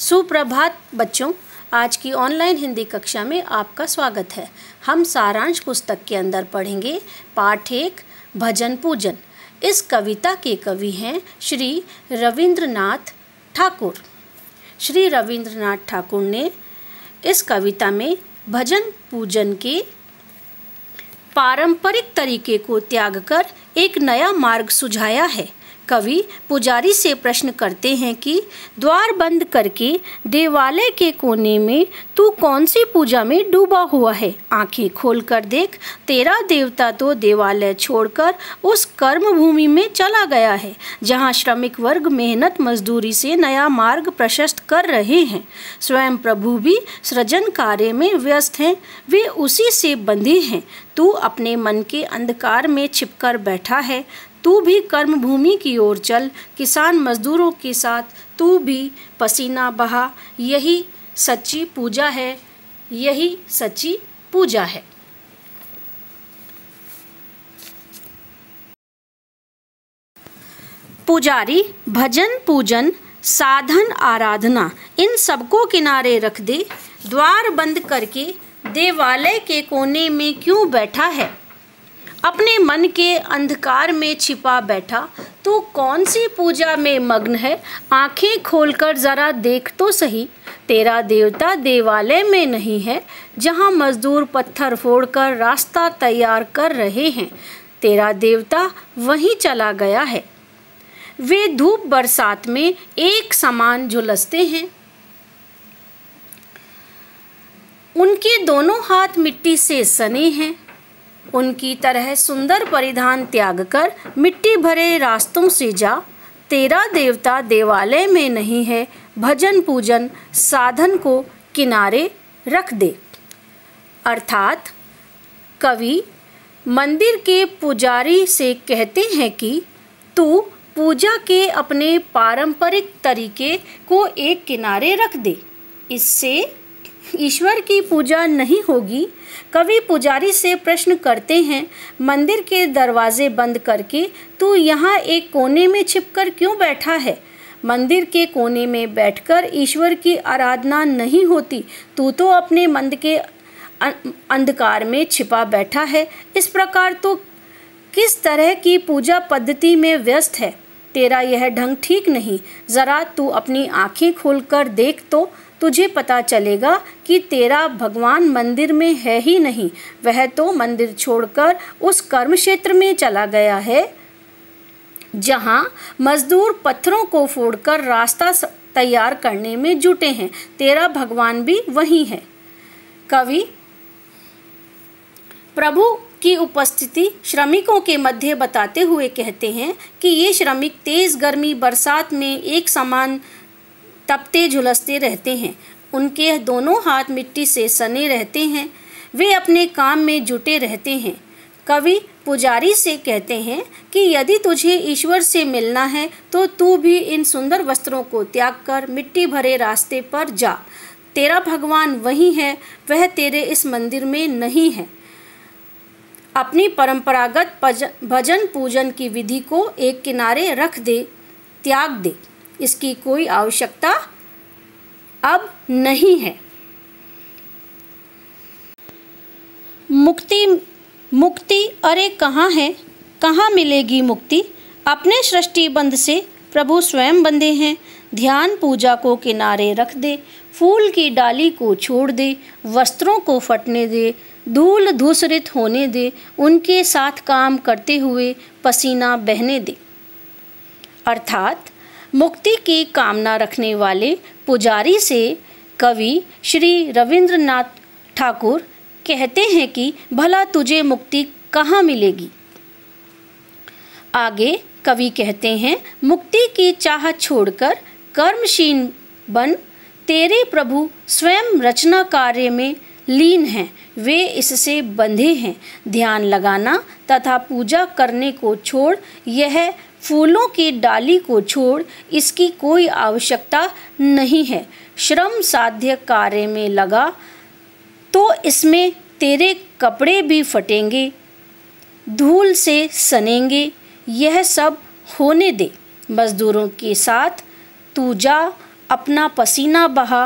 सुप्रभात बच्चों, आज की ऑनलाइन हिंदी कक्षा में आपका स्वागत है। हम सारांश पुस्तक के अंदर पढ़ेंगे पाठ 1 भजन पूजन। इस कविता के कवि हैं श्री रविंद्रनाथ ठाकुर। श्री रविंद्रनाथ ठाकुर ने इस कविता में भजन पूजन के पारंपरिक तरीके को त्याग कर एक नया मार्ग सुझाया है। कवि पुजारी से प्रश्न करते हैं कि द्वार बंद करके देवालय के कोने में तू कौन सी पूजा में डूबा हुआ है। आंखें खोलकर देख, तेरा देवता तो देवालय छोड़कर उस कर्म भूमि में चला गया है, जहां श्रमिक वर्ग मेहनत मजदूरी से नया मार्ग प्रशस्त कर रहे हैं। स्वयं प्रभु भी सृजन कार्य में व्यस्त हैं, वे उसी से बंधे हैं। तू अपने मन के अंधकार में छिपकर बैठा है। तू भी कर्म भूमि की ओर चल, किसान मजदूरों के साथ तू भी पसीना बहा। यही सच्ची पूजा है, यही सच्ची पूजा है। पुजारी भजन पूजन साधन आराधना इन सबको किनारे रख दे। द्वार बंद करके देवालय के कोने में क्यों बैठा है। अपने मन के अंधकार में छिपा बैठा तू कौन सी पूजा में मग्न है। आंखें खोलकर जरा देख तो सही, तेरा देवता देवालय में नहीं है, जहां मजदूर पत्थर फोड़कर रास्ता तैयार कर रहे हैं। तेरा देवता वहीं चला गया है। वे धूप बरसात में एक समान झुलसते हैं। उनके दोनों हाथ मिट्टी से सने हैं। उनकी तरह सुंदर परिधान त्याग कर मिट्टी भरे रास्तों से जा। तेरा देवता देवालय में नहीं है, भजन पूजन साधन को किनारे रख दे। अर्थात कवि मंदिर के पुजारी से कहते हैं कि तू पूजा के अपने पारंपरिक तरीके को एक किनारे रख दे, इससे ईश्वर की पूजा नहीं होगी। कवि पुजारी से प्रश्न करते हैं, मंदिर के दरवाजे बंद करके तू यहाँ एक कोने में छिपकर क्यों बैठा है। मंदिर के कोने में बैठकर ईश्वर की आराधना नहीं होती। तू तो अपने मन के अंधकार में छिपा बैठा है। इस प्रकार तो किस तरह की पूजा पद्धति में व्यस्त है। तेरा यह ढंग ठीक नहीं। ज़रा तू अपनी आंखें खोलकर देख तो तुझे पता चलेगा कि तेरा भगवान मंदिर में है ही नहीं। वह तो मंदिर छोड़कर उस कर्म क्षेत्र में चला गया है, जहां मजदूर पत्थरों को फोड़कर रास्ता तैयार करने में जुटे हैं। तेरा भगवान भी वही है। कवि प्रभु की उपस्थिति श्रमिकों के मध्य बताते हुए कहते हैं कि ये श्रमिक तेज गर्मी बरसात में एक समान तपते झुलसते रहते हैं। उनके दोनों हाथ मिट्टी से सने रहते हैं। वे अपने काम में जुटे रहते हैं। कवि पुजारी से कहते हैं कि यदि तुझे ईश्वर से मिलना है तो तू भी इन सुंदर वस्त्रों को त्याग कर मिट्टी भरे रास्ते पर जा। तेरा भगवान वही है, वह तेरे इस मंदिर में नहीं है। अपनी परंपरागत भजन पूजन की विधि को एक किनारे रख दे, त्याग दे। इसकी कोई आवश्यकता अब नहीं है। मुक्ति अरे कहाँ है, कहाँ मिलेगी मुक्ति। अपने सृष्टि बंध से प्रभु स्वयं बंधे हैं। ध्यान पूजा को किनारे रख दे, फूल की डाली को छोड़ दे, वस्त्रों को फटने दे, धूल धूसरित होने दे, उनके साथ काम करते हुए पसीना बहने दे। अर्थात मुक्ति की कामना रखने वाले पुजारी से कवि श्री रविंद्रनाथ ठाकुर कहते हैं कि भला तुझे मुक्ति कहाँ मिलेगी। आगे कवि कहते हैं, मुक्ति की चाह छोड़कर कर्मशील बन। तेरे प्रभु स्वयं रचना कार्य में लीन हैं, वे इससे बंधे हैं। ध्यान लगाना तथा पूजा करने को छोड़, यह फूलों की डाली को छोड़, इसकी कोई आवश्यकता नहीं है। श्रम साध्य कार्य में लगा तो इसमें तेरे कपड़े भी फटेंगे, धूल से सनेंगे। यह सब होने दे। मजदूरों के साथ तू जा, अपना पसीना बहा